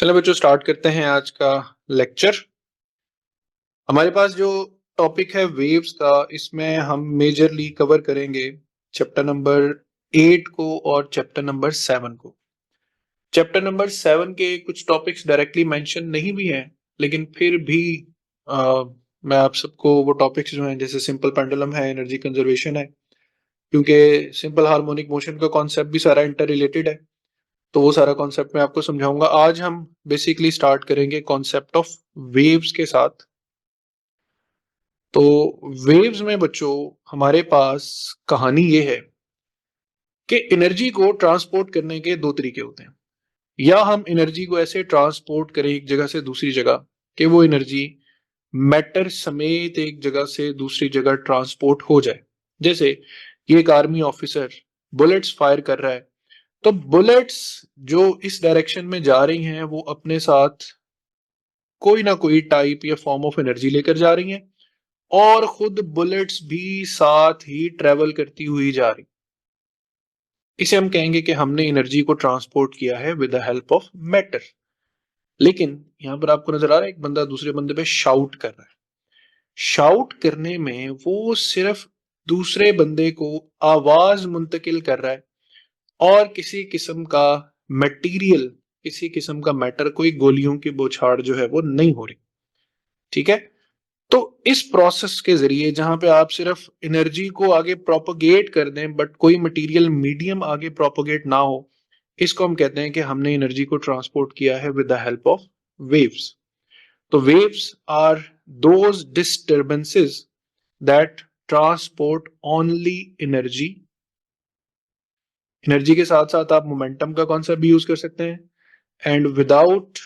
चलो बच्चों स्टार्ट करते हैं आज का लेक्चर। हमारे पास जो टॉपिक है वेव्स का, इसमें हम मेजरली कवर करेंगे चैप्टर नंबर 8 को और चैप्टर नंबर 7 को। चैप्टर नंबर 7 के कुछ टॉपिक्स डायरेक्टली मेंशन नहीं भी हैं, लेकिन फिर भी मैं आप सबको वो टॉपिक्स जो हैं, जैसे सिंपल पेंडुलम है, एनर्जी कंजर्वेशन है, क्योंकि सिंपल हार्मोनिक मोशन का कॉन्सेप्ट भी सारा इंटर रिलेटेड है, तो वो सारा कॉन्सेप्ट मैं आपको समझाऊंगा। आज हम बेसिकली स्टार्ट करेंगे कॉन्सेप्ट ऑफ वेव्स के साथ। तो वेव्स में बच्चों हमारे पास कहानी ये है कि एनर्जी को ट्रांसपोर्ट करने के दो तरीके होते हैं। या हम एनर्जी को ऐसे ट्रांसपोर्ट करें एक जगह से दूसरी जगह कि वो एनर्जी मैटर समेत एक जगह से दूसरी जगह ट्रांसपोर्ट हो जाए। जैसे ये एक आर्मी ऑफिसर बुलेट्स फायर कर रहा है, तो बुलेट्स जो इस डायरेक्शन में जा रही हैं वो अपने साथ कोई ना कोई टाइप या फॉर्म ऑफ एनर्जी लेकर जा रही हैं, और खुद बुलेट्स भी साथ ही ट्रेवल करती हुई जा रही। इसे हम कहेंगे कि हमने एनर्जी को ट्रांसपोर्ट किया है with the help of matter. लेकिन यहां पर आपको नजर आ रहा है एक बंदा दूसरे बंदे पे शाउट कर रहा है। शाउट करने में वो सिर्फ दूसरे बंदे को आवाज मुंतकिल कर रहा है, और किसी किस्म का मटेरियल, किसी किस्म का मैटर, कोई गोलियों की बौछार जो है वो नहीं हो रही। ठीक है। तो इस प्रोसेस के जरिए जहां पे आप सिर्फ एनर्जी को आगे प्रोपोगेट कर दें बट कोई मटेरियल मीडियम आगे प्रोपोगेट ना हो, इसको हम कहते हैं कि हमने एनर्जी को ट्रांसपोर्ट किया है with the help of waves. तो waves are those disturbances that transport only energy. Energy के साथ साथ आप मोमेंटम का कॉन्सेप्ट भी यूज कर सकते हैं, and without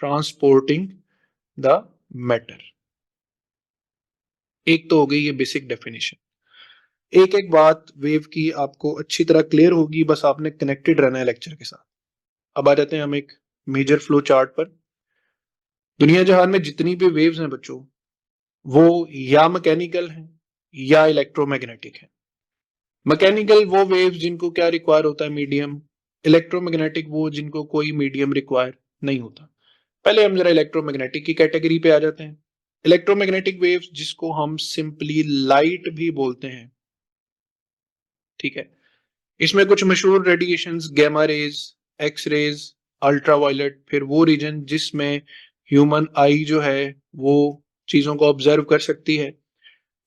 transporting the matter. एक तो हो गई ये बेसिक डेफिनेशन। एक एक बात वेव की आपको अच्छी तरह क्लियर होगी, बस आपने कनेक्टेड रहना है लेक्चर के साथ। अब आ जाते हैं हम एक मेजर फ्लो चार्ट पर। दुनिया जहान में जितनी भी वेव्स हैं बच्चों, वो या मैकेनिकल हैं या इलेक्ट्रोमैग्नेटिक हैं। मैकेनिकल वो वेव्स जिनको क्या रिक्वायर होता है, मीडियम। इलेक्ट्रोमैग्नेटिक वो जिनको कोई मीडियम रिक्वायर नहीं होता। पहले हम जरा इलेक्ट्रोमैग्नेटिक की कैटेगरी पे आ जाते हैं। इलेक्ट्रोमैग्नेटिक वेव्स जिसको हम सिंपली लाइट भी बोलते हैं। ठीक है। इसमें कुछ मशहूर radiations, gamma rays, X rays, ultraviolet, फिर वो रीजन जिसमें ह्यूमन आई जो है वो चीजों को ऑब्जर्व कर सकती है,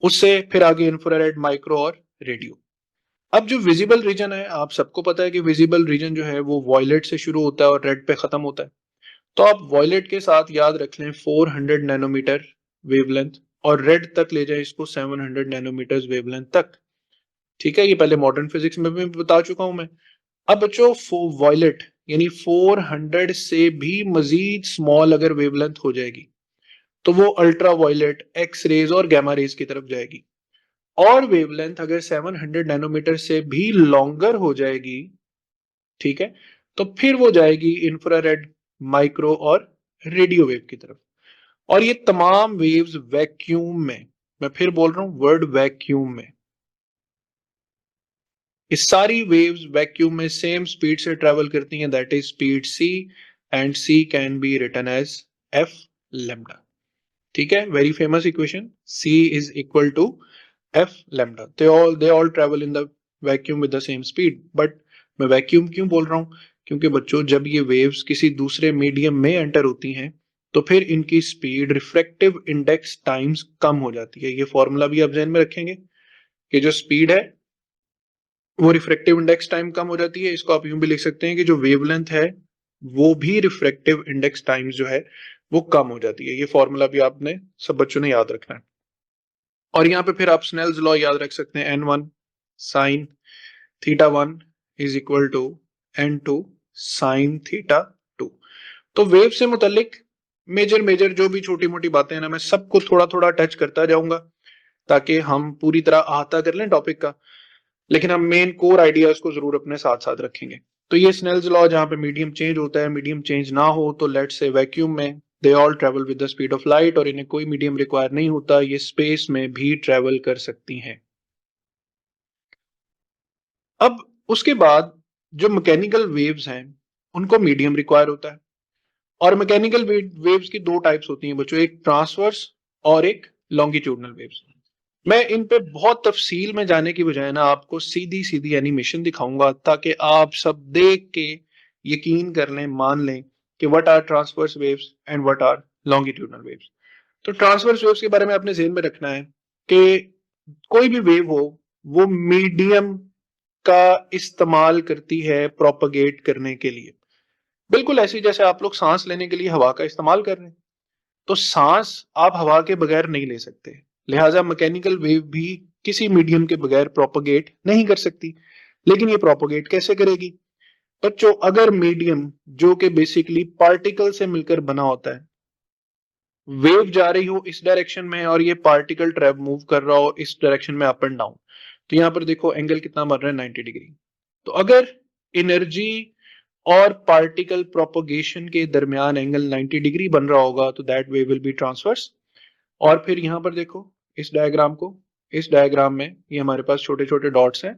उससे फिर आगे इंफ्रारेड, माइक्रो और रेडियो। अब जो विजिबल रीजन है, आप सबको पता है कि विजिबल रीजन जो है वो वॉयलेट से शुरू होता है और रेड पे खत्म होता है। तो आप वॉयलेट के साथ याद रख लें 400 नैनोमीटर वेवलेंथ, और रेड तक ले जाए इसको 700 नैनोमीटर वेवलेंथ तक। ठीक है, ये पहले मॉडर्न फिजिक्स में भी बता चुका हूं मैं। अब बच्चों वॉयलेट यानी 400 से भी मजीद स्मॉल अगर वेवलेंथ हो जाएगी तो वो अल्ट्रा वायलेट, एक्स रेज और गैमा रेज की तरफ जाएगी। और वेवलेंथ अगर 700 नैनोमीटर से भी लॉन्गर हो जाएगी, ठीक है, तो फिर वो जाएगी इंफ्रारेड, माइक्रो और रेडियो वेव की तरफ। और ये तमाम वेव्स वैक्यूम में, मैं फिर बोल रहा हूं वर्ड वैक्यूम में, ये सारी वेव्स वैक्यूम में सेम स्पीड से ट्रेवल करती हैं, that is speed c, and c can be written as f lambda। ठीक है, very famous equation, c is equal to f lambda। They all travel in the vacuum with the same speed. But मैं vacuum क्यों बोल रहा हूं, क्योंकि बच्चों जब ये वेव्स किसी दूसरे मीडियम में एंटर होती हैं तो फिर इनकी स्पीड रिफ्रैक्टिव इंडेक्स टाइम्स कम हो जाती है। ये फॉर्मूला भी आप ध्यान में रखेंगे कि जो स्पीड है वो रिफ्रैक्टिव इंडेक्स टाइम कम हो जाती है। इसको आप यूं भी लिख सकते हैं कि जो वेवलेंथ है वो भी रिफ्रैक्टिव इंडेक्स टाइम जो है वो कम हो जाती है। ये फॉर्मूला भी आपने सब बच्चों ने याद रखना है। और यहाँ पे फिर आप स्नेल्स लॉ याद रख सकते हैं, n1 sine theta 1 is equal to n2 sine theta 2। तो वेव से मुतल्लिक मेजर मेजर जो भी छोटी मोटी बातें हैं ना, मैं सबको थोड़ा थोड़ा टच करता जाऊंगा ताकि हम पूरी तरह अहाता कर लें टॉपिक का, लेकिन हम मेन कोर आइडियाज को जरूर अपने साथ साथ रखेंगे। तो ये स्नेल्स लॉ जहां पे मीडियम चेंज होता है, मीडियम चेंज ना हो तो लेट्स से वैक्यूम में दे all travel with the speed of light, और इन्हें कोई मीडियम रिक्वायर नहीं होता, ये स्पेस में भी ट्रेवल कर सकती हैं। अब उसके बाद जो मैकेनिकल वेव्स हैं उनको मीडियम रिक्वायर होता है। और मैकेनिकल वेव्स की दो टाइप्स होती हैं बच्चों, एक ट्रांसवर्स और एक लॉन्गिट्यूडनल वेव्स। मैं इन पे बहुत तफसील में जाने की बजाय ना आपको सीधी सीधी एनिमेशन दिखाऊंगा ताकि आप सब देख के यकीन कर लें, मान लें कि what are transverse waves and what are longitudinal waves. तो ट्रांसवर्स वेव्स के बारे में आपने ज़हन में रखना है कि कोई भी वेव हो वो मीडियम का इस्तेमाल करती है प्रोपगेट करने के लिए। बिल्कुल ऐसे जैसे आप लोग सांस लेने के लिए हवा का इस्तेमाल कर रहे हैं, तो सांस आप हवा के बगैर नहीं ले सकते, लिहाजा मैकेनिकल वेव भी किसी मीडियम के बगैर प्रोपगेट नहीं कर सकती। लेकिन ये प्रोपगेट कैसे करेगी बच्चों? अगर मीडियम जो कि बेसिकली पार्टिकल से मिलकर बना होता है, वेव जा रही हो इस डायरेक्शन में और ये पार्टिकल ट्रैप मूव कर रहा हो इस डायरेक्शन में अप एंड डाउन, तो यहां पर देखो एंगल कितना बन रहा है, 90 डिग्री। तो अगर एनर्जी और पार्टिकल प्रोपगेशन के दरमियान एंगल 90 डिग्री बन रहा होगा तो that way will be transverse. और फिर यहां पर देखो इस डायग्राम को, इस डायग्राम में ये हमारे पास छोटे छोटे डॉट्स हैं,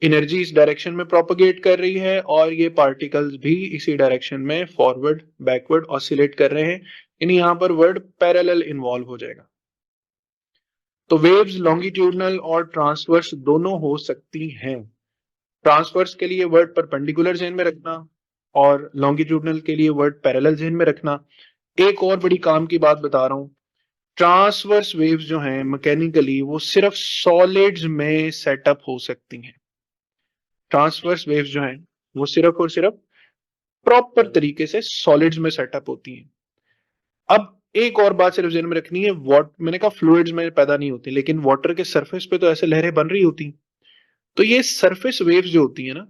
एनर्जी इस डायरेक्शन में प्रोपगेट कर रही है और ये पार्टिकल्स भी इसी डायरेक्शन में फॉरवर्ड बैकवर्ड ऑसिलेट कर रहे हैं, यानी यहां पर वर्ड पैरेलल इन्वॉल्व हो जाएगा। तो वेव्स लॉन्गिट्यूडनल और ट्रांसवर्स दोनों हो सकती हैं। ट्रांसवर्स के लिए वर्ड परपेंडिकुलर ज़हन में रखना और लॉन्गिट्यूडनल के लिए वर्ड पैरेलल ज़हन में रखना। एक और बड़ी काम की बात बता रहा हूं, ट्रांसवर्स वेव्स जो हैं मैकेनिकली वो सिर्फ सॉलिड्स में सेटअप हो सकती हैं। ट्रांसवर्स वेव्स जो हैं वो सिर्फ और सिर्फ प्रॉपर तरीके से सॉलिड्स में सेटअप होती हैं। अब एक और बात सिर्फ ज़हन में रखनी है, मैंने कहा फ्लूइड्स में पैदा नहीं होती, लेकिन वाटर के सरफेस पे तो ऐसे लहरें बन रही होती। तो ये सरफेस वेव्स जो होती है ना,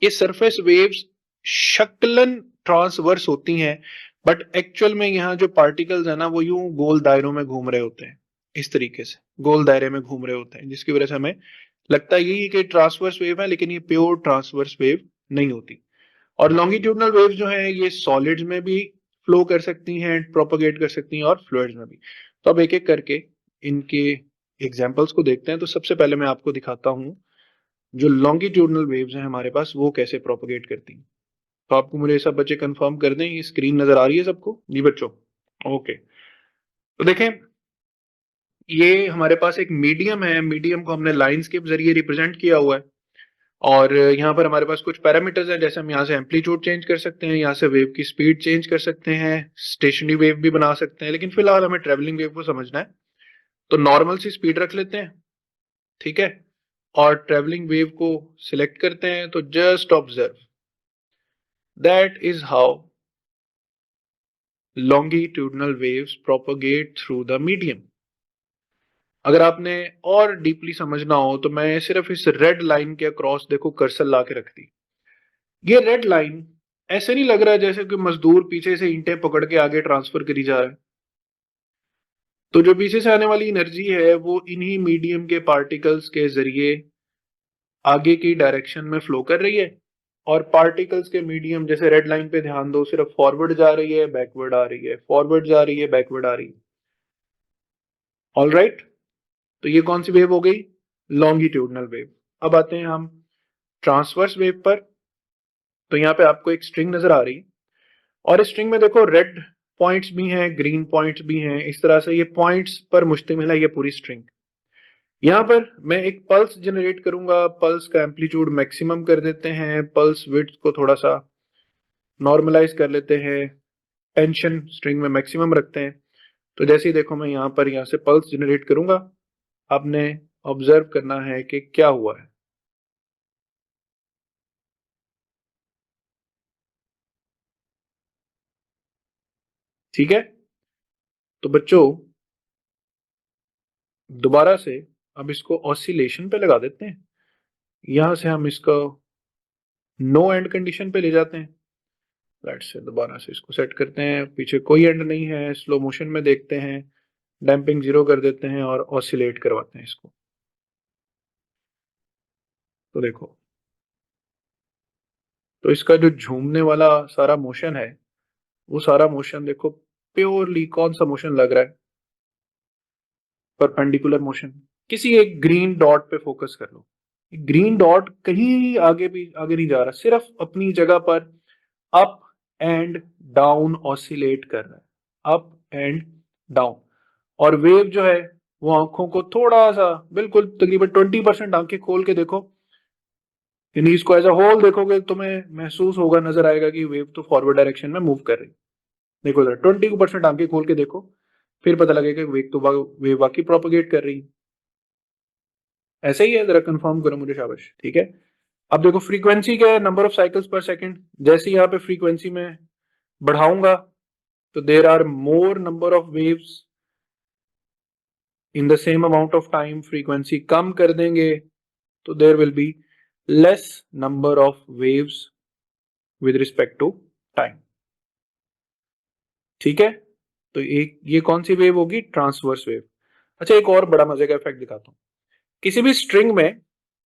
ये सरफेस वेव्स शक्लन ट्रांसवर्स होती हैं, बट एक्चुअल में यहाँ जो पार्टिकल्स है ना वो यूं गोल दायरों में घूम रहे होते हैं, इस तरीके से गोल दायरे में घूम रहे होते हैं, जिसकी वजह से हमें लगता यही है कि ट्रांसवर्स वेव है, लेकिन ये प्योर ट्रांसवर्स वेव नहीं होती। और लॉन्गिट्यूडनल वेव्स जो है ये सॉलिड्स में भी फ्लो कर सकती हैं, प्रोपोगेट कर सकती हैं और फ्लूइड्स में भी। तो अब एक एक करके इनके एग्जाम्पल्स को देखते हैं। तो सबसे पहले मैं आपको दिखाता हूँ जो लॉन्गिट्यूडनल वेव्स हैं हमारे पास वो कैसे प्रोपोगेट करती हैं। तो आपको मुझे सब बच्चे कंफर्म कर दें, ये स्क्रीन नजर आ रही है सबको जी बच्चों? ओके, तो देखें ये हमारे पास एक मीडियम है, मीडियम को हमने लाइंस के जरिए रिप्रेजेंट किया हुआ है और यहाँ पर हमारे पास कुछ पैरामीटर्स हैं, जैसे हम यहाँ से एम्पलीट्यूड चेंज कर सकते हैं, यहाँ से वेव की स्पीड चेंज कर सकते हैं, स्टेशनरी वेव भी बना सकते हैं, लेकिन फिलहाल हमें ट्रेवलिंग वेव को समझना है। तो नॉर्मल सी स्पीड रख लेते हैं, ठीक है, और ट्रेवलिंग वेव को सिलेक्ट करते हैं। तो just observe that is how longitudinal waves propagate through the medium। अगर आपने और डीपली समझना हो तो मैं सिर्फ इस रेड लाइन के अक्रॉस देखो कर्सर ला के रख दी। ये रेड लाइन ऐसे नहीं लग रहा है जैसे कि मजदूर पीछे से ईंटें पकड़ के आगे ट्रांसफर करी जा रहा है। तो जो पीछे से आने वाली एनर्जी है वो इन्हीं मीडियम के पार्टिकल्स के जरिए आगे की डायरेक्शन में फ्लो कर रही है और पार्टिकल्स के मीडियम जैसे रेड लाइन पे ध्यान दो, सिर्फ फॉरवर्ड जा रही है, बैकवर्ड आ रही है, फॉरवर्ड जा रही है, बैकवर्ड आ रही है। ऑल राइट, तो ये कौन सी वेव हो गई? Longitudinal wave. अब आते हैं हम ट्रांसवर्स वेव पर। तो यहाँ पे आपको एक स्ट्रिंग नजर आ रही है और इस स्ट्रिंग में देखो रेड पॉइंट्स भी हैं, ग्रीन पॉइंट्स भी हैं, इस तरह से ये पॉइंट्स पर मुश्तमिल है ये पूरी स्ट्रिंग। यहाँ पर मैं एक पल्स जनरेट करूंगा, पल्स का एम्पलीट्यूड मैक्सिमम कर देते हैं, पल्स विड्थ को थोड़ा सा नॉर्मलाइज कर लेते हैं, टेंशन स्ट्रिंग में मैक्सिमम रखते हैं। तो जैसे ही देखो मैं यहाँ से पल्स जनरेट करूंगा, आपने ऑब्जर्व करना है कि क्या हुआ है। ठीक है, तो बच्चों दोबारा से अब इसको ऑसिलेशन पे लगा देते हैं। यहां से हम इसको नो एंड कंडीशन पे ले जाते हैं। लेट्स से दोबारा से इसको सेट करते हैं, पीछे कोई एंड नहीं है, स्लो मोशन में देखते हैं, डैम्पिंग 0 कर देते हैं और ऑसिलेट करवाते हैं इसको। तो देखो, तो इसका जो झूमने वाला सारा मोशन है वो सारा मोशन देखो प्योरली कौन सा मोशन लग रहा है? Perpendicular motion. किसी एक ग्रीन डॉट पे फोकस कर लो, ग्रीन डॉट कहीं आगे नहीं जा रहा, सिर्फ अपनी जगह पर अप एंड डाउन ऑसिलेट कर रहा है, अप एंड डाउन। और वेव जो है वो आंखों को थोड़ा सा, बिल्कुल तकरीबन 20% आंखें खोल के देखो, यानी इसको एज अ होल देखोगे तुम्हें महसूस होगा, नजर आएगा कि वेव तो फॉरवर्ड डायरेक्शन में मूव कर रही। देखो जरा 20% आंखें खोल के देखो, फिर पता लगेगा कि वेव वाकई प्रोपोगेट कर रही है। ऐसे ही है, जरा कंफर्म करो मुझे, शाबाश, ठीक है। अब देखो फ्रीक्वेंसी क्या है, number of cycles per second. जैसे यहाँ पे फ्रीक्वेंसी में बढ़ाऊंगा तो there are more number of waves in the same amount of time. Frequency कम कर देंगे तो there will be less number of waves with respect to time, ठीक है। तो एक ये कौन सी वेव होगी, ट्रांसवर्स वेव। अच्छा एक और बड़ा मजे का इफेक्ट दिखाता हूं। किसी भी स्ट्रिंग में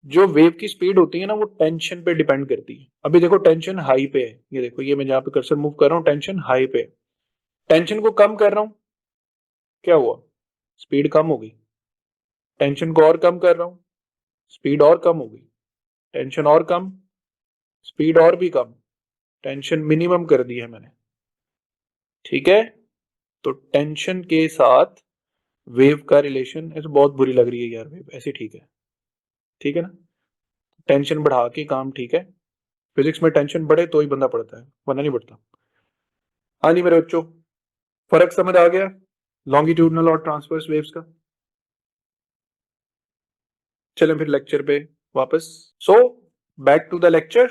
जो वेव की स्पीड होती है ना, वो टेंशन पे डिपेंड करती है। अभी देखो टेंशन हाई पे है, ये देखो, ये मैं जहां पे कर्सर मूव कर रहा हूँ टेंशन हाई पे है। टेंशन को कम कर रहा हूं, क्या हुआ, स्पीड कम हो गई। टेंशन को और कम कर रहा हूं, स्पीड और कम हो गई। टेंशन और कम, स्पीड और भी कम। टेंशन मिनिमम कर दी है मैंने, ठीक है। तो टेंशन के साथ वेव का रिलेशन, ऐसे बहुत बुरी लग रही है यार वेव, ऐसे ठीक है, ठीक है ना। टेंशन बढ़ा के काम ठीक है, फिजिक्स में टेंशन बढ़े तो ही बंदा पढ़ता है, वरना नहीं बढ़ता। हाँ जी मेरे बच्चों, फर्क समझ आ गया लॉन्गिट्यूडनल और ट्रांसवर्स वेव्स का। चलें फिर लेक्चर पे वापस। So back to the lecture,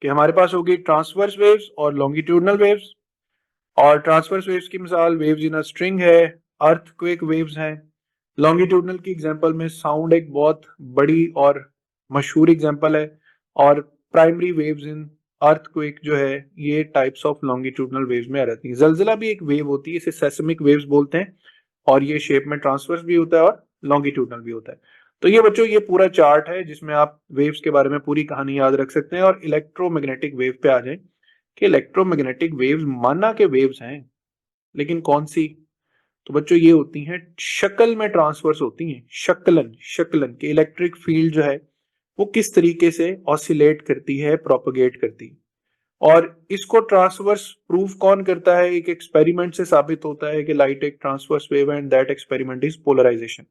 कि हमारे पास होगी ट्रांसवर्स वेव्स और लॉन्गिट्यूडनल वेव्स। और ट्रांसवर्स वेव्स की मिसाल वेव्स इन अ स्ट्रिंग है, अर्थक्वेक वेव्स हैं। लॉन्गिट्यूडनल की एग्जांपल में साउंड एक बहुत बड़ी और मशहूर एग्जांपल है। और प्राइमरी वेव्स इन अर्थक्वेक जो है, ये टाइप्स ऑफ लॉन्गिट्यूडनल वेव्स में आ रहती है। जलजला भी एक वेव होती है, इसे सेस्मिक वेव्स बोलते हैं, और ये शेप में ट्रांसवर्स भी होता है और लॉन्गिट्यूडनल भी होता है। तो ये बच्चों ये पूरा चार्ट है जिसमें आप वेव्स के बारे में पूरी कहानी याद रख सकते हैं। और इलेक्ट्रोमैग्नेटिक वेव पे आ जाए, कि इलेक्ट्रोमैग्नेटिक वेव्स माना के वेव्स हैं, लेकिन कौन सी। तो बच्चों ये होती हैं शक्ल में ट्रांसवर्स होती हैं, शक्लन शक्लन के इलेक्ट्रिक फील्ड जो है वो किस तरीके से ऑसिलेट करती है, प्रोपगेट करती है। और इसको ट्रांसवर्स प्रूफ कौन करता है, एक एक्सपेरिमेंट से साबित होता है कि लाइट एक ट्रांसवर्स वेव है, and that experiment is polarization.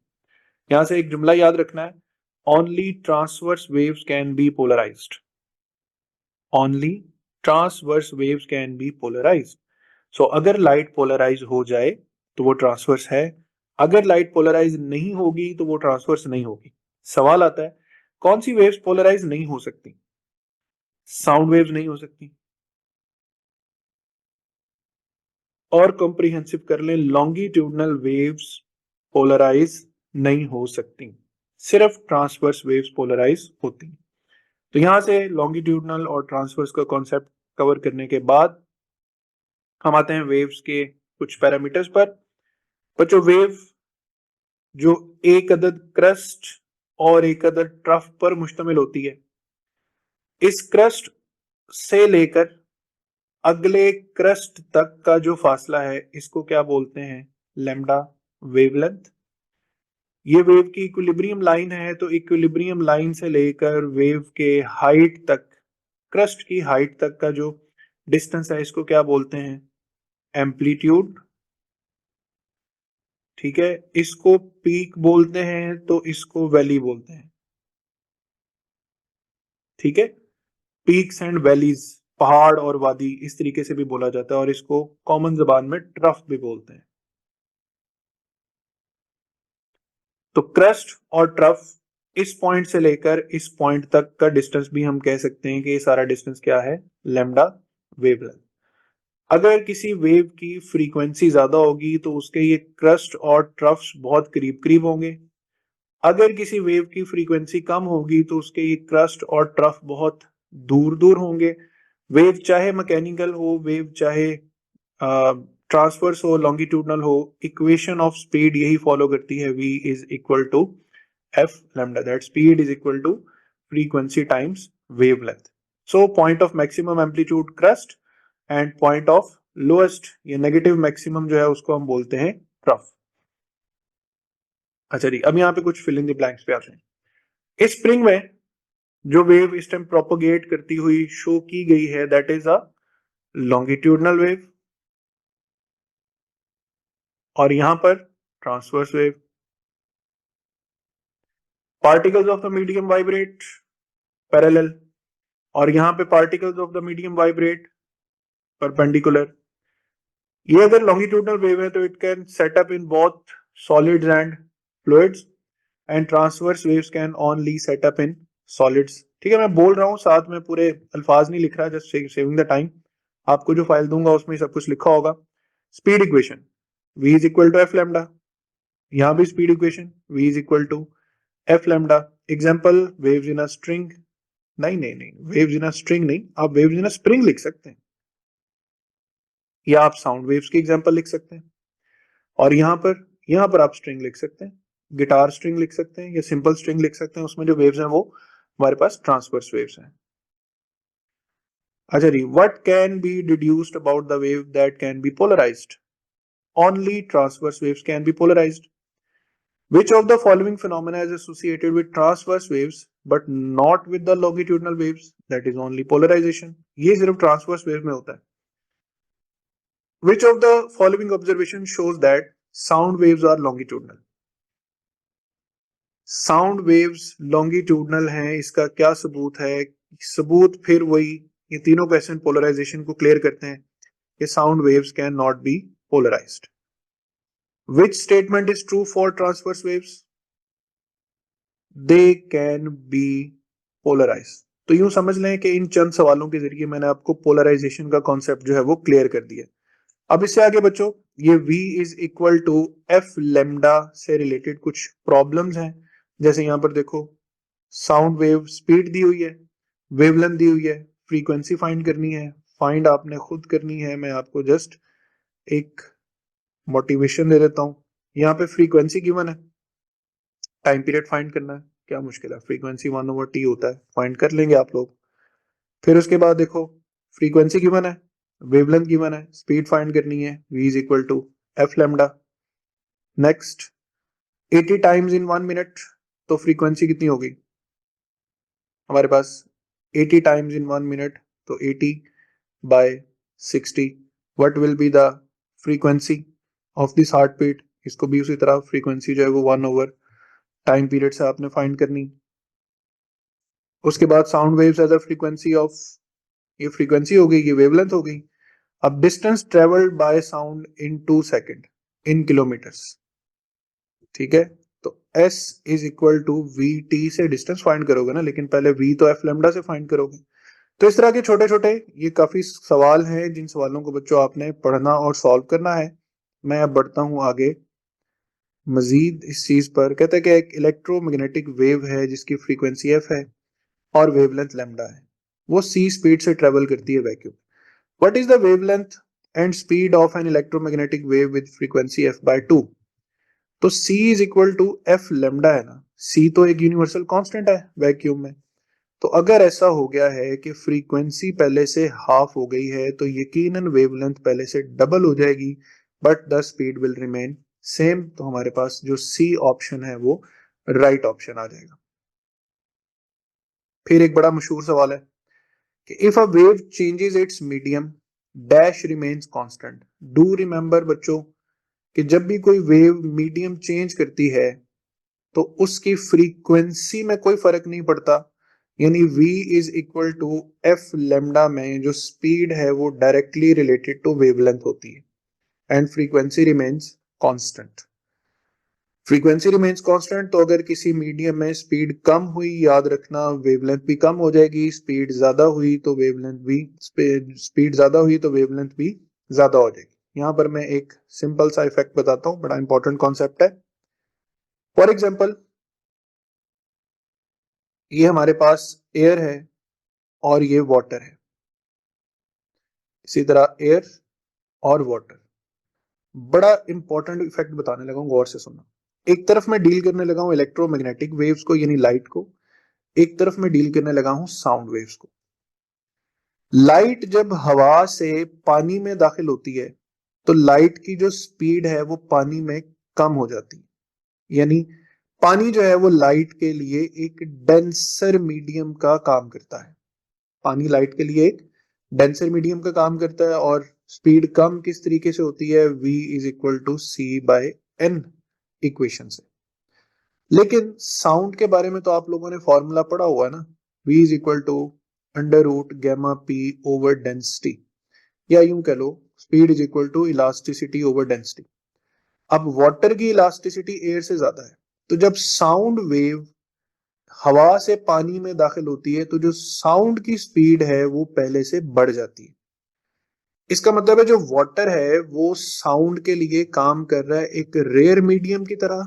यहां से एक जुमला याद रखना है, only transverse waves can be polarized, only transverse waves can be polarized. So अगर लाइट पोलराइज हो जाए तो वो ट्रांसवर्स है, अगर लाइट पोलराइज नहीं होगी तो वो ट्रांसवर्स नहीं होगी। सवाल आता है कौन सी वेव्स पोलराइज नहीं हो सकती, साउंड वेव्स नहीं हो सकती। और कॉम्प्रिहेंसिव कर लें, लॉन्गिट्यूडनल वेव्स पोलराइज नहीं हो सकती, सिर्फ ट्रांसवर्स वेव्स पोलराइज होती। तो यहां से लॉन्गिट्यूडनल और ट्रांसवर्स का कॉन्सेप्ट कवर करने के बाद हम आते हैं वेव्स के कुछ पैरामीटर्स पर। बच्चों वेव जो एक अदद क्रस्ट और एक अदद ट्रफ पर मुश्तमिल होती है, इस क्रस्ट से लेकर अगले क्रस्ट तक का जो फासला है इसको क्या बोलते हैं, लैम्डा वेवलेंथ। ये वेव की इक्विलिब्रियम लाइन है, तो इक्विलिब्रियम लाइन से लेकर वेव के हाइट तक, क्रस्ट की हाइट तक का जो डिस्टेंस है इसको क्या बोलते हैं, एम्पलीट्यूड, ठीक है। इसको पीक बोलते हैं तो इसको वैली बोलते हैं, ठीक है। पीक्स एंड वैलीज, पहाड़ और वादी, इस तरीके से भी बोला जाता है, और इसको कॉमन जबान में ट्रफ भी बोलते हैं। तो क्रस्ट और ट्रफ, इस पॉइंट से लेकर इस पॉइंट तक का डिस्टेंस भी हम कह सकते हैं कि ये सारा डिस्टेंस क्या है, लैम्डा वेवलेंथ। अगर किसी वेव की फ्रीक्वेंसी ज्यादा होगी तो उसके ये क्रस्ट और ट्रफ्स बहुत करीब करीब होंगे। अगर किसी वेव की फ्रीक्वेंसी कम होगी तो उसके ये क्रस्ट और ट्रफ बहुत दूर दूर होंगे। वेव चाहे मैकेनिकल हो, वेव चाहे ट्रांसवर्स हो, लॉन्गिट्यूडनल हो, इक्वेशन ऑफ स्पीड यही फॉलो करती है, v is equal to F lambda, that speed is equal to frequency times wavelength. So point of maximum amplitude crest, and point of lowest ये negative maximum जो है उसको हम बोलते हैं ट्रफ। अच्छा जी, अब यहाँ पे कुछ फिल इन द ब्लैंक्स पे आते हैं इस स्प्रिंग में जो वेव इस टाइम प्रोपोगेट करती हुई शो की गई है that is a longitudinal wave, और यहां पर transverse wave. Particles of the medium vibrate parallel, और यहां पे particles of the medium vibrate perpendicular. ये अगर लॉन्गिट्यूडनल वेव है तो it can set up in both solids and fluids, and transverse waves can only set up in solids. ठीक है, मैं बोल रहा हूं साथ में पूरे अल्फाज नहीं लिख रहा, जस्ट सेविंग द टाइम। आपको जो फाइल दूंगा उसमें सब कुछ लिखा होगा। Speed equation v is equal to F lambda, यहां भी speed equation v is equal to F lambda. Example waves in a string, नहीं, वेव्स इन अ स्ट्रिंग नहीं, आप वेव्स इन अ स्प्रिंग लिख सकते हैं, या आप साउंड वेव्स की एग्जाम्पल लिख सकते हैं। और यहां पर आप स्ट्रिंग लिख सकते हैं, गिटार स्ट्रिंग लिख सकते हैं, या सिंपल स्ट्रिंग लिख सकते हैं। उसमें जो वेव्स हैं वो हमारे पास ट्रांसवर्स वेव्स हैं। अच्छा जी, what can be deduced about the wave that can be polarized? Only transverse waves can be polarized. Which of the following phenomena is associated with transverse waves but not with the longitudinal waves? That is only polarization. ये सिर्फ transverse wave में होता है। Which of the following observation shows that sound waves are longitudinal? Sound waves longitudinal हैं, इसका क्या सबूत है? सबूत फिर वही, ये तीनों क्वेश्चन पोलराइजेशन को क्लियर करते हैं कि sound waves can not be polarized. Which statement is true for transverse waves? They can be polarized. तो यूं समझ लें कि इन चंद सवालों के जरिए मैंने आपको पोलराइजेशन का कॉन्सेप्ट जो है वो क्लियर कर दिया। अब इससे आगे बच्चों, ये v is equal to f lambda से रिलेटेड कुछ प्रॉब्लम्स हैं। जैसे यहां पर देखो, साउंड वेव स्पीड दी हुई है, वेवलेंथ दी हुई है, फ्रीक्वेंसी फाइंड करनी है। फाइंड आपने खुद करनी है, मैं आपको जस्ट एक मोटिवेशन दे देता हूं। यहाँ पे फ्रीक्वेंसी गिवन है, टाइम पीरियड फाइंड करना है, क्या मुश्किल है, फ्रीक्वेंसी 1/t होता है, फाइंड कर लेंगे आप लोग। फिर उसके बाद देखो, फ्रीक्वेंसी गिवन है, वेवलेंथ गिवन है, स्पीड फाइंड करनी है, v is equal to f lambda. Next 80 times in 1 minute, तो फ्रीक्वेंसी कितनी होगी हमारे पास? 80 टाइम्स इन 1 मिनट, तो 80 by 60, what will be the frequency of this heart beat? इसको भी उसी तरह फ्रीक्वेंसी जो है वो 1 ओवर टाइम पीरियड से आपने फाइंड करनी। उसके बाद sound waves as a frequency of, ये फ्रीक्वेंसी हो गई, ये वेवलेंथ हो गई। अब distance travelled by sound in 2 second in kilometres, ठीक है, तो s is equal to v t से डिस्टेंस फाइंड करोगे ना, लेकिन पहले v तो एफ लेमडा से फाइंड करोगे। तो इस तरह के छोटे छोटे ये काफी सवाल हैं, जिन सवालों को बच्चों आपने पढ़ना और सॉल्व करना है। मैं अब बढ़ता हूं आगे मजीद इस चीज पर। कहते हैं कि एक इलेक्ट्रोमैग्नेटिक वेव है जिसकी फ्रीक्वेंसी एफ है और वेवलेंथ लैम्डा है, वो सी स्पीड से ट्रेवल करती है vacuum. What is the wavelength and speed of an electromagnetic wave with frequency f by 2? तो c is equal to f lambda है ना, c तो एक यूनिवर्सल कांस्टेंट है वैक्यूम में। तो अगर ऐसा हो गया है कि फ्रीक्वेंसी पहले से हाफ हो गई है तो यकीनन वेवलेंथ पहले से डबल हो जाएगी, but the speed will remain same. तो हमारे पास जो सी ऑप्शन है वो राइट ऑप्शन आ जाएगा। फिर एक बड़ा मशहूर सवाल है कि if a wave changes it's medium dash remains constant. Do remember बच्चों कि जब भी कोई वेव मीडियम चेंज करती है तो उसकी फ्रीक्वेंसी में कोई फर्क नहीं पड़ता, यानी v is equal to f lambda में जो स्पीड है वो डायरेक्टली रिलेटेड टू वेवलेंथ होती है and frequency remains constant. Frequency remains constant, तो अगर किसी मीडियम में स्पीड कम हुई, याद रखना वेवलेंथ भी कम हो जाएगी, स्पीड ज्यादा हुई तो वेवलेंथ भी, स्पीड ज्यादा हुई तो वेवलेंथ भी ज्यादा हो जाएगी। यहां पर मैं एक सिंपल सा इफेक्ट बताता हूं, बड़ा इंपॉर्टेंट कॉन्सेप्ट है। फॉर एग्जाम्पल, ये हमारे पास एयर है और ये वाटर है, इसी तरह एयर और वाटर। बड़ा इंपॉर्टेंट इफेक्ट बताने लगा हूं, गौर से सुनना। एक तरफ मैं डील करने लगा हूं इलेक्ट्रोमैग्नेटिक वेव्स को यानी लाइट को, एक तरफ मैं डील करने लगा हूं साउंड वेव्स को। लाइट जब हवा से पानी में दाखिल होती है तो लाइट की जो स्पीड है वो पानी में कम हो जाती है, यानी पानी जो है वो लाइट के लिए एक डेंसर मीडियम का काम करता है। पानी लाइट के लिए एक डेंसर मीडियम का काम करता है और स्पीड कम किस तरीके से होती है, v is equal to c by n equation से। लेकिन साउंड के बारे में तो आप लोगों ने फॉर्मूला पढ़ा हुआ है ना, v is equal to under root gamma p over density, या यूं कह लो speed is equal to elasticity over density. अब वाटर की इलास्टिसिटी एयर से ज्यादा है, तो जब साउंड वेव हवा से पानी में दाखिल होती है तो जो साउंड की स्पीड है वो पहले से बढ़ जाती है। इसका मतलब है जो वाटर है वो साउंड के लिए काम कर रहा है एक रेयर मीडियम की तरह,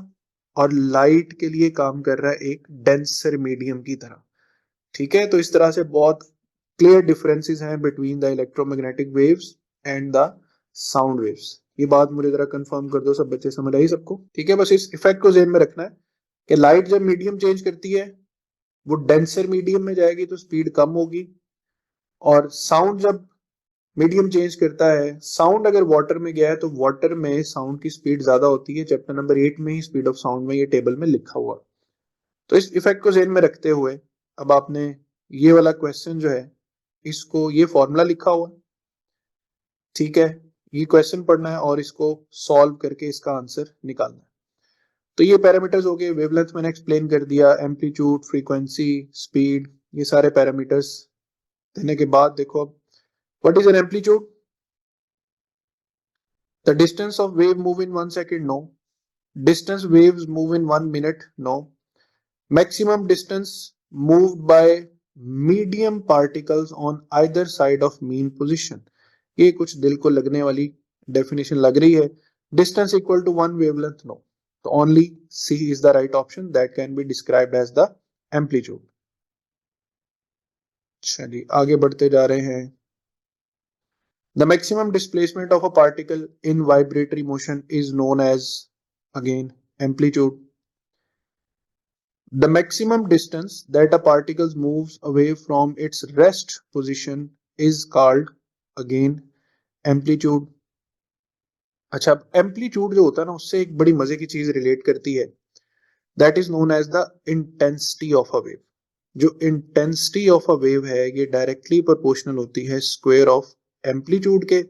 और लाइट के लिए काम कर रहा है एक डेंसर मीडियम की तरह। ठीक है, तो इस तरह से बहुत क्लियर डिफरेंसेस हैं between the electromagnetic waves and the sound waves. ये बात मुझे जरा कंफर्म कर दो, सब बच्चे समझ आई सबको? ठीक है, बस इस इफेक्ट को ध्यान में रखना है कि लाइट जब मीडियम चेंज करती है वो डेंसर मीडियम में जाएगी तो स्पीड कम होगी, और साउंड जब मीडियम चेंज करता है, साउंड अगर वाटर में गया है तो वाटर में साउंड की स्पीड ज्यादा होती है। चैप्टर नंबर 8 में ही स्पीड ऑफ साउंड में ये टेबल में लिखा हुआ। तो इस इफेक्ट को ध्यान में रखते हुए अब आपने ये वाला क्वेश्चन जो है इसको, ये फॉर्मूला लिखा हुआ, ठीक है, ये क्वेश्चन पढ़ना है और इसको सॉल्व करके इसका आंसर निकालना है। तो ये पैरामीटर्स हो गए, वेवलेंथ मैंने एक्सप्लेन कर दिया, एम्पलीट्यूड, फ्रीक्वेंसी, स्पीड, ये सारे पैरामीटर्स देने के बाद देखो अब what is an amplitude? The distance of wave move in 1 second, no. Distance waves move in 1 minute, no. Maximum distance moved by medium particles on either side of mean position. ये कुछ दिल को लगने वाली डेफिनेशन लग रही है। Distance equal to one wavelength, no. तो only C is the right option that can be described as the amplitude. चलिए आगे बढ़ते जा रहे हैं। The maximum displacement of a particle in vibratory motion is known as, again, amplitude. The maximum distance that a particle moves away from its rest position is called, again, amplitude. अच्छा, अब amplitude जो होता है ना उससे एक बड़ी मजे की चीज रिलेट करती है, that is known as the intensity of a wave. जो इंटेंसिटी ऑफ अ वेव है ये डायरेक्टली प्रोपोर्शनल होती है स्क्वायर ऑफ एम्पलीट्यूड के,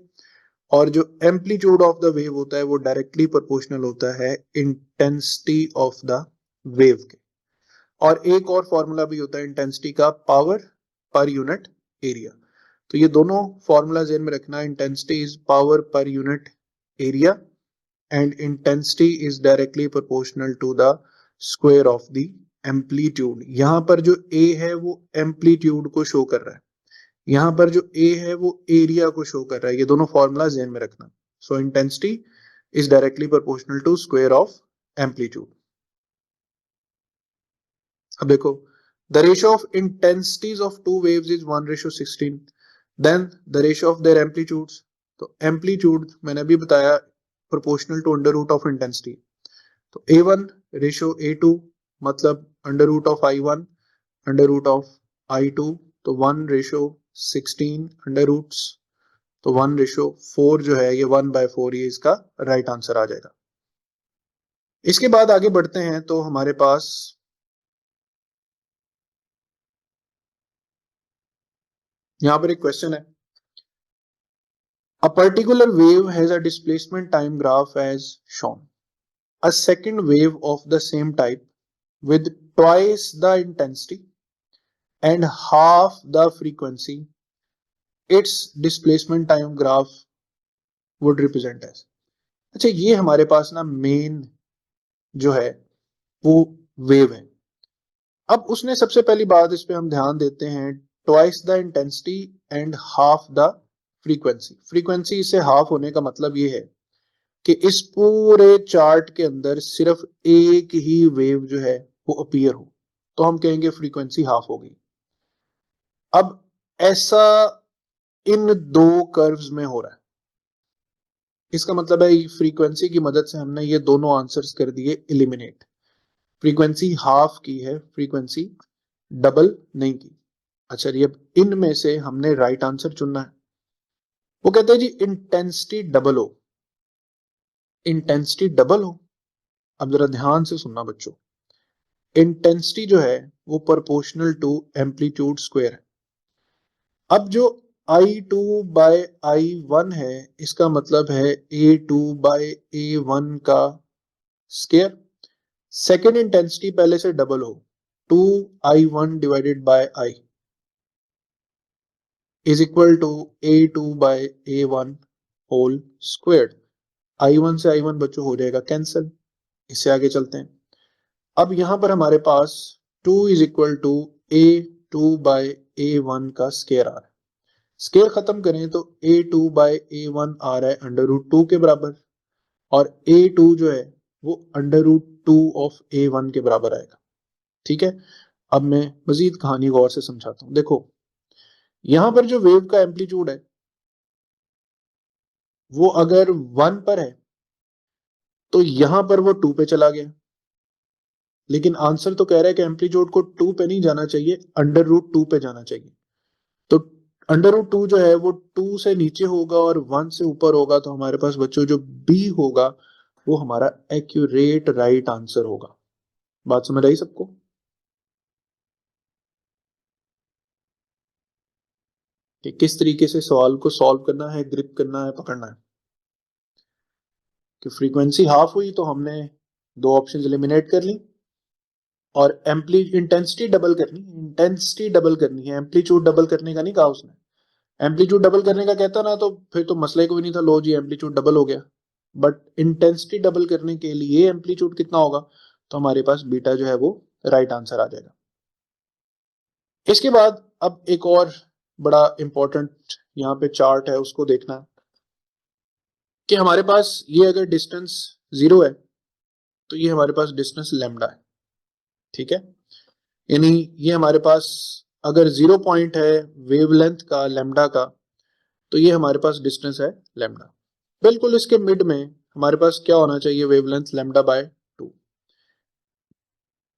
और जो एम्पलीट्यूड ऑफ द वेव होता है वो डायरेक्टली प्रोपोर्शनल होता है इंटेंसिटी ऑफ द वेव के। और एक और फॉर्मूला भी होता है इंटेंसिटी का, पावर पर यूनिट एरिया। तो ये दोनों फॉर्मूला ध्यान में रखना, intensity is power per unit area and intensity is directly proportional to the square of the amplitude. यहां पर जो ए है वो एम्पलीट्यूड को शो कर रहा है, यहां पर जो ए है वो एरिया को शो कर रहा है। ये दोनों फॉर्मूला ध्यान में रखना। So intensity is directly proportional to square of amplitude. अब देखो, the ratio of intensities of two waves is 1:16, then the ratio of their amplitudes. तो एम्पलीट्यूड मैंने अभी बताया proportional to under root of intensity, तो A1 रेशियो A2 मतलब under root of I1 under root of I2, तो 1:16 under roots, तो 1:4 जो है ये 1/4, ये इसका राइट आंसर आ जाएगा। इसके बाद आगे बढ़ते हैं तो हमारे पास यहां पर एक क्वेश्चन है, a particular wave has a displacement time graph as shown. A second wave of the same type with twice the intensity and half the frequency, its displacement time graph would represent as। अच्छा, ये हमारे पास ना main जो है वो wave है। अब उसने सबसे पहली बात इस पे हम ध्यान देते हैं, twice the intensity and half the frequency. Frequency से हाफ होने का मतलब ये है कि इस पूरे चार्ट के अंदर सिर्फ एक ही वेव जो है वो अपीयर हो, तो हम कहेंगे फ्रीक्वेंसी हाफ हो गई। अब ऐसा इन दो कर्व्स में हो रहा है, इसका मतलब है फ्रीक्वेंसी की मदद से हमने ये दोनों आंसर्स कर दिए एलिमिनेट। फ्रीक्वेंसी हाफ की है, फ्रीक्वेंसी डबल नहीं की। अच्छा जी, अब इनमें से हमने राइट आंसर चुनना है। वो कहते हैं जी इंटेंसिटी डबल हो, इंटेंसिटी डबल हो। अब जरा ध्यान से सुनना बच्चों, इंटेंसिटी जो है वो प्रोपोर्शनल टू एम्पलीट्यूड स्क्वायर है। अब जो I2 बाय I1 है, इसका मतलब है A2 बाय A1 का स्क्वायर। सेकेंड इंटेंसिटी पहले से डबल हो, 2I1 divided by I is equal to A2 by A1 whole squared. I1 से I1 बच्चों हो जाएगा कैंसिल। इससे आगे चलते हैं। अब यहां पर हमारे पास 2 is equal to A2 by A1 का स्क्वायर आ रहा है। स्क्वायर खत्म करें तो A2 बाय A1 आ रहा है अंडर रूट 2 के बराबर, और A2 जो है वो अंडर रूट 2 ऑफ A1 के बराबर आएगा। ठीक है, अब मैं मजीद कहानी गौर से समझाता हूं। देखो, यहां पर जो वेव का एम्पलीट्यूड है वो अगर 1 पर है तो यहां पर वो 2 पे चला गया, लेकिन आंसर तो कह रहा है कि एम्पलीट्यूड को 2 पे नहीं जाना चाहिए, अंडर रूट 2 पे जाना चाहिए। तो अंडर रूट 2 जो है वो 2 से नीचे होगा और 1 से ऊपर होगा, तो हमारे पास बच्चों जो बी होगा वो हमारा एक्यूरेट राइट आंसर होगा। बात समझ आई सबको? कि किस तरीके से सवाल को सॉल्व करना है, ग्रिप करना है, पकड़ना है। कि फ्रीक्वेंसी हाफ हुई तो हमने दो ऑप्शन एलिमिनेट कर ली, और इंटेंसिटी डबल करनी, इंटेंसिटी डबल करनी है, एम्पलीट्यूड डबल करने का नहीं कहा उसने। एम्पलीट्यूड डबल करने का कहता ना तो फिर तो मसले कोई नहीं था, लो जी एम्पलीट्यूड डबल हो गया। बट इंटेंसिटी डबल करने के लिए एम्पलीट्यूड कितना होगा, तो हमारे पास बीटा जो है वो राइट आंसर आ जाएगा। इसके बाद अब एक और बड़ा इंपॉर्टेंट यहाँ पे चार्ट है, उसको देखना है कि हमारे पास ये अगर डिस्टेंस 0 है तो ये हमारे पास डिस्टेंस लैम्डा है। ठीक है, यानी ये हमारे पास अगर 0 पॉइंट है वेवलेंथ का लैम्डा का, तो ये हमारे पास डिस्टेंस है लैम्डा। बिल्कुल इसके मिड में हमारे पास क्या होना चाहिए, वेवलेंथ लैम्डा बाय 2,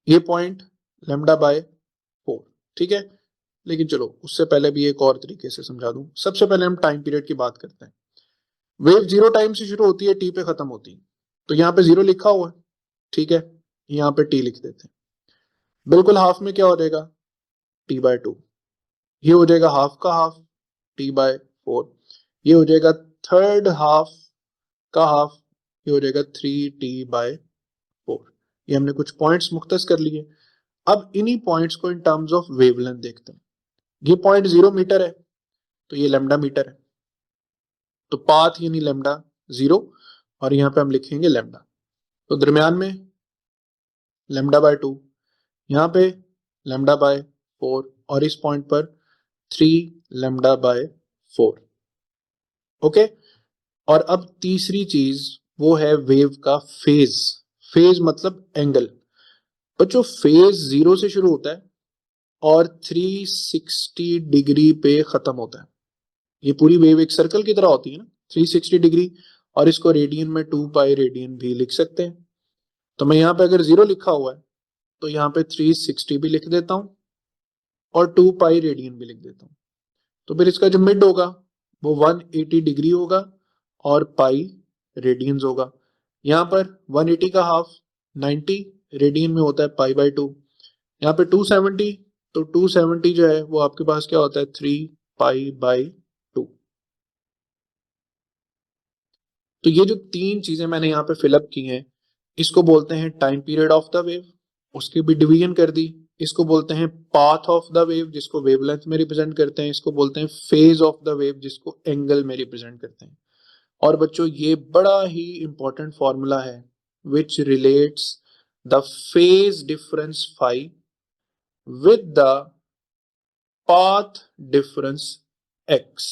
ये पॉइंट लैम्डा बाय 4। ठीक है, लेकिन चलो उससे पहले भी एक और तरीके से समझा दूं। सबसे पहले हम टाइम पीरियड की बात करते हैं। वेव 0 टाइम से शुरू होती है, टी पे खत्म होती है, तो यहाँ पे 0 लिखा हुआ है। ठीक है, यहाँ पे टी लिख देते हैं। बिल्कुल हाफ में क्या हो जाएगा, टी बाय 2। ये हो जाएगा हाफ का हाफ, टी बाय 4। ये हो जाएगा थर्ड हाफ का हाफ, ये हो जाएगा 3t/4। ये हमने कुछ पॉइंट्स मुख्तस कर लिए। अब इन्हीं पॉइंट्स को इन टर्म्स ऑफ वेवलेंथ देखते हैं। ये पॉइंट 0 मीटर है तो ये लैम्डा मीटर है, तो पाथ यानी लैम्डा 0, और यहाँ पे हम लिखेंगे लैम्डा। तो दरमियान में लैम्डा बाय 2, यहाँ पे लैम्डा बाय 4, और इस पॉइंट पर 3 लैम्डा बाय 4। ओके, और अब तीसरी चीज वो है वेव का फेज। फेज मतलब एंगल। बच्चों फेज 0 से शुरू होता है और 360 डिग्री पे खत्म होता है। ये पूरी वेव एक सर्कल की तरह होती है ना, 360 डिग्री, और इसको रेडियन में 2 पाई रेडियन भी लिख सकते हैं। तो मैं यहाँ पे अगर 0 लिखा हुआ है तो यहाँ पे 360 भी लिख देता हूँ और 2 पाई रेडियन भी लिख देता हूँ। तो फिर इसका जो मिड होगा वो 180 डिग्री होगा और पाई रेडियंस होगा। यहाँ पर 180 का हाफ 90 रेडियन में होता है पाई बाय 2। यहाँ पे 270, तो 270 जो है वो आपके पास क्या होता है, 3 पाई बाय 2। तो ये जो तीन चीजें मैंने यहाँ पे फिलअप की हैं, इसको बोलते हैं time period of the wave. उसकी भी डिवीजन कर दी। इसको बोलते हैं पाथ ऑफ द वेव, जिसको वेवलेंथ में रिप्रेजेंट करते हैं। इसको बोलते हैं फेज ऑफ द वेव, जिसको एंगल में रिप्रेजेंट करते हैं। और बच्चों ये बड़ा ही इंपॉर्टेंट फॉर्मूला है which relates the phase difference phi with the path difference x.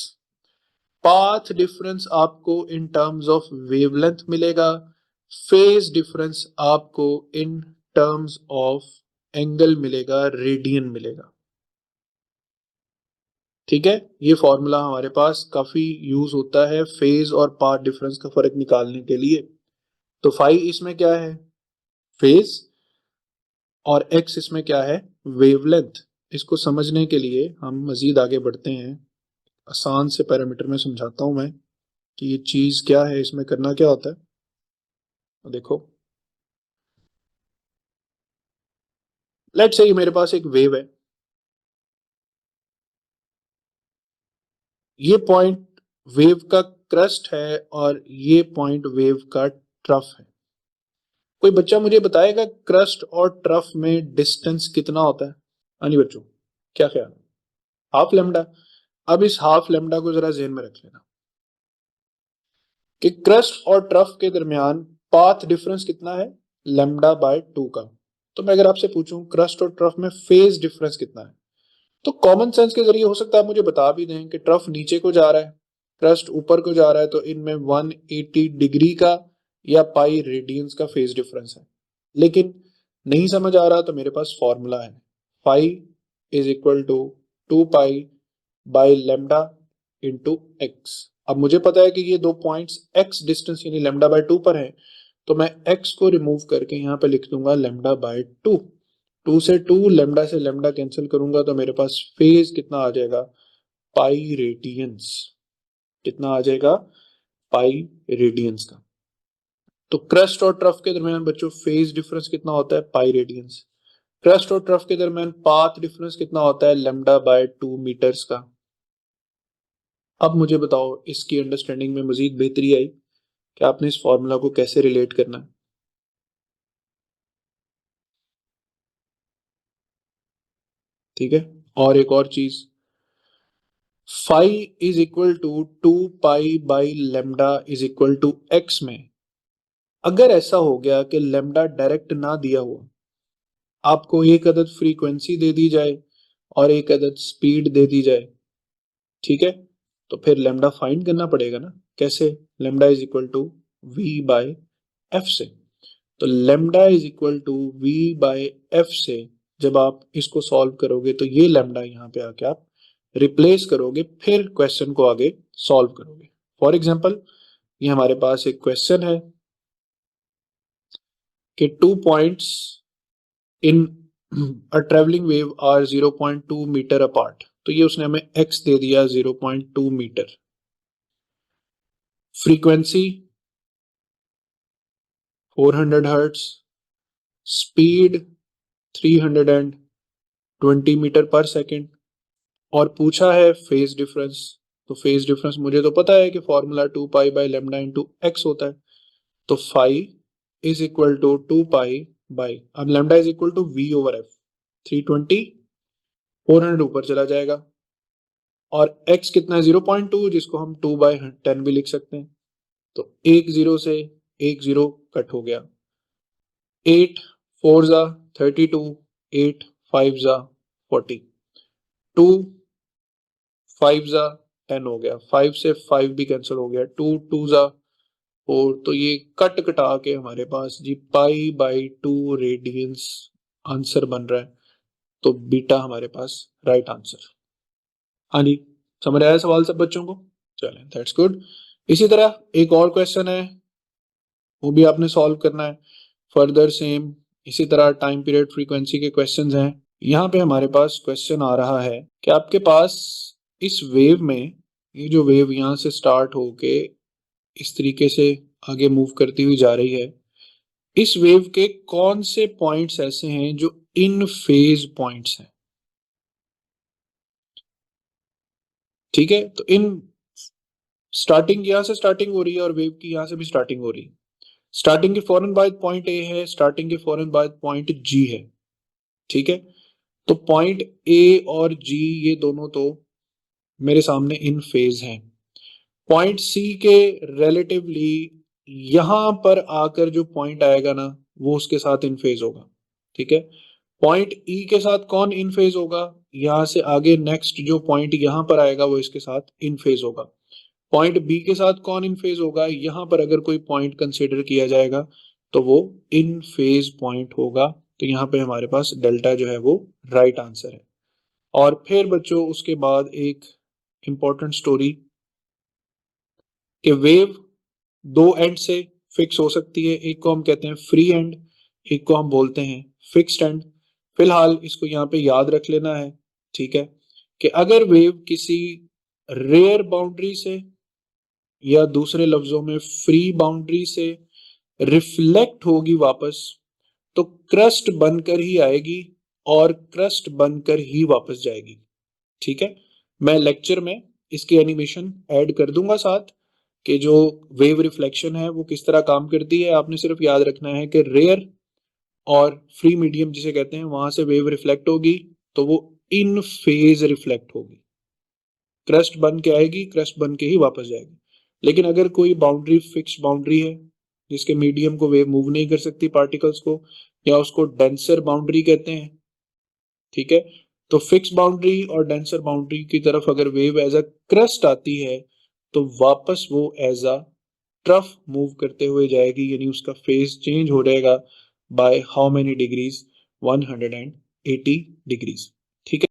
Path difference आपको इन टर्म्स ऑफ वेवलेंथ मिलेगा, फेज डिफरेंस आपको इन टर्म्स ऑफ एंगल मिलेगा, रेडियन मिलेगा। ठीक है, ये फॉर्मूला हमारे पास काफी यूज होता है फेज और पाथ डिफरेंस का फर्क निकालने के लिए। तो फाई इसमें क्या है, फेज, और एक्स इसमें क्या है, वेवलेंथ। इसको समझने के लिए हम मजीद आगे बढ़ते हैं। आसान से पैरामीटर में समझाता हूं मैं कि ये चीज क्या है, इसमें करना क्या होता है। तो देखो, लेट्स से मेरे पास एक वेव है, ये पॉइंट वेव का क्रस्ट है और ये पॉइंट वेव का ट्रफ है। कोई बच्चा मुझे बताएगा क्रस्ट और ट्रफ में डिस्टेंस कितना होता है? हाँ जी बच्चों, क्या ख्याल है? Half lambda. अब इस हाफ लेमडा को जरा ज़हन में रख लेना कि क्रस्ट और ट्रफ के दरमियान पाथ डिफरेंस कितना है? लेमडा बाय 2 का। तो मैं अगर आपसे पूछूं क्रस्ट और ट्रफ में फेज डिफरेंस कितना है, तो कॉमन सेंस के जरिए हो सकता है आप मुझे बता भी दें कि ट्रफ नीचे को जा रहा है, क्रस्ट ऊपर को जा रहा है, तो इनमें 180 डिग्री का या पाई रेडियंस का फेज डिफरेंस है। लेकिन नहीं समझ आ रहा तो मेरे पास फॉर्मूला है, phi is equal to 2 pi by lambda into x. अब मुझे पता है कि ये दो पॉइंट्स एक्स डिस्टेंस यानी लेमडा बाय 2 पर हैं, तो मैं एक्स को रिमूव करके यहाँ पे लिख दूंगा लेमडा बाय 2। 2 से 2, लेमडा से लेमडा कैंसिल करूंगा तो मेरे पास फेज कितना आ जाएगा? पाई रेडियंस। कितना आ जाएगा? पाई रेडियंस का। तो क्रस्ट और ट्रफ के दरमियान बच्चों फेज डिफरेंस कितना होता है? पाई रेडियंस। क्रस्ट और ट्रफ के दरमियान पाथ डिफरेंस कितना होता है? लेमडा बाय 2 मीटर्स का। अब मुझे बताओ इसकी अंडरस्टैंडिंग में मजीद बेहतरी आई कि आपने इस फॉर्मूला को कैसे रिलेट करना है। ठीक है, और एक और चीज, phi is equal to 2 pi by lambda is equal to x में अगर ऐसा हो गया कि लेमडा डायरेक्ट ना दिया हुआ, आपको एक अदद फ्रीक्वेंसी दे दी जाए और एक अदद स्पीड दे दी जाए, ठीक है, तो फिर लेमडा फाइंड करना पड़ेगा ना। कैसे? Lambda is equal to v by f से। तो lambda is equal to v by f से जब आप इसको सॉल्व करोगे तो ये लेमडा यहाँ पे आके आप रिप्लेस करोगे, फिर क्वेश्चन को आगे सॉल्व करोगे। फॉर एग्जाम्पल ये हमारे पास एक क्वेश्चन है कि 2 points in a travelling wave are 0.2 metre apart. तो ये उसने हमें x दे दिया 0.2 metre, frequency 400 hertz, speed 320 metre per second, और पूछा है फेज डिफरेंस। तो फेज डिफरेंस मुझे तो पता है कि formula 2 pi by lambda into x होता है। तो phi is equal to 2 pi by, अब lambda is equal to v over f, 320, 400 ऊपर चला जाएगा, और x कितना है? 0.2, जिसको हम 2 बाई 10 भी लिख सकते हैं। तो एक जीरो से एक जीरो कट हो गया, 8 4 जा 32, 8 5 जा 40, 2 5 जा 10 हो गया, 5 से 5 भी कैंसिल हो गया, 2 2 जा 4, तो ये कट कटा के हमारे पास जी पाई बाई 2 रेडियंस आंसर बन रहा है। तो बीटा हमारे पास राइट आंसर। हाँ जी, समझ आया सवाल सब बच्चों को? चलें, दैट्स गुड। इसी तरह एक और क्वेश्चन है, वो भी आपने सॉल्व करना है। फर्दर सेम इसी तरह टाइम पीरियड फ्रीक्वेंसी के क्वेश्चंस हैं। यहाँ पे हमारे पास क्वेश्चन आ रहा है कि आपके पास इस वेव में, ये जो वेव यहाँ से स्टार्ट होके इस तरीके से आगे मूव करती हुई जा रही है, इस वेव के कौन से पॉइंट्स ऐसे हैं जो इन फेज पॉइंट्स हैं? ठीक है, तो इन स्टार्टिंग यहाँ से स्टार्टिंग हो रही है और वेव की यहाँ से भी स्टार्टिंग हो रही है। स्टार्टिंग के फौरन बाद पॉइंट ए है, स्टार्टिंग के फौरन बाद पॉइंट जी है। ठीक है, तो पॉइंट ए और जी ये दोनों तो मेरे सामने इन फेज हैं। पॉइंट सी के रिलेटिवली यहां पर आकर जो पॉइंट आएगा ना वो उसके साथ इन फेज होगा। ठीक है, पॉइंट ई के साथ कौन इन फेज होगा? यहां से आगे नेक्स्ट जो पॉइंट यहां पर आएगा वो इसके साथ इन फेज होगा। पॉइंट बी के साथ कौन इन फेज होगा? यहां पर अगर कोई पॉइंट कंसीडर किया जाएगा तो वो इन फेज पॉइंट होगा। तो यहाँ पे हमारे पास डेल्टा जो है वो राइट आंसर है। और फिर बच्चों उसके बाद एक इंपॉर्टेंट स्टोरी कि वेव दो एंड से फिक्स हो सकती है, एक को हम कहते हैं फ्री एंड, एक को हम बोलते हैं फिक्स्ड एंड। फिलहाल इसको यहाँ पे याद रख लेना है, ठीक है, कि अगर वेव किसी रेयर बाउंड्री से या दूसरे लफ्जों में फ्री बाउंड्री से रिफ्लेक्ट होगी वापस, तो क्रस्ट बनकर ही आएगी और क्रस्ट बनकर ही वापस जाएगी। ठीक है, मैं लेक्चर में इसकी एनिमेशन ऐड कर दूंगा साथ कि जो वेव रिफ्लेक्शन है वो किस तरह काम करती है। आपने सिर्फ याद रखना है कि रेयर और फ्री मीडियम जिसे कहते हैं वहां से वेव रिफ्लेक्ट होगी तो वो इन फेज रिफ्लेक्ट होगी, क्रस्ट बन के आएगी, क्रस्ट बन के ही वापस जाएगी। लेकिन अगर कोई बाउंड्री फिक्स बाउंड्री है जिसके मीडियम को वेव मूव नहीं कर सकती पार्टिकल्स को, या उसको डेंसर बाउंड्री कहते हैं, ठीक है, तो फिक्स बाउंड्री और डेंसर बाउंड्री की तरफ अगर वेव एज अ क्रस्ट आती है तो वापस वो एज अ ट्रफ मूव करते हुए जाएगी, यानी उसका फेज चेंज हो जाएगा by how many degrees, 180 degrees. ठीक है,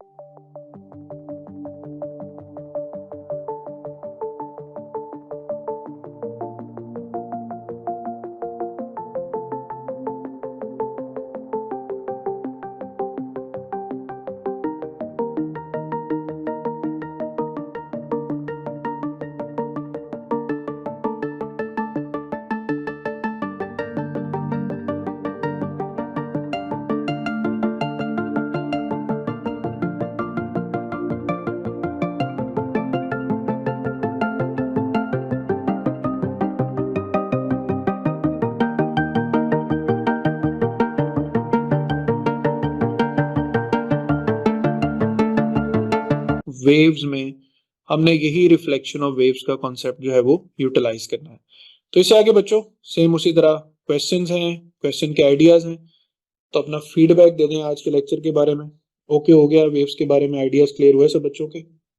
वेव्स में हमने यही रिफ्लेक्शन ऑफ वेव्स का कॉन्सेप्ट जो है वो यूटिलाइज करना है। तो इससे आगे बच्चों सेम उसी तरह क्वेश्चंस हैं, क्वेश्चन के आइडियाज हैं, तो अपना फीडबैक दे दें आज के लेक्चर के बारे में। ओके हो गया, वेव्स के बारे में आइडियाज क्लियर हुए सब बच्चों के?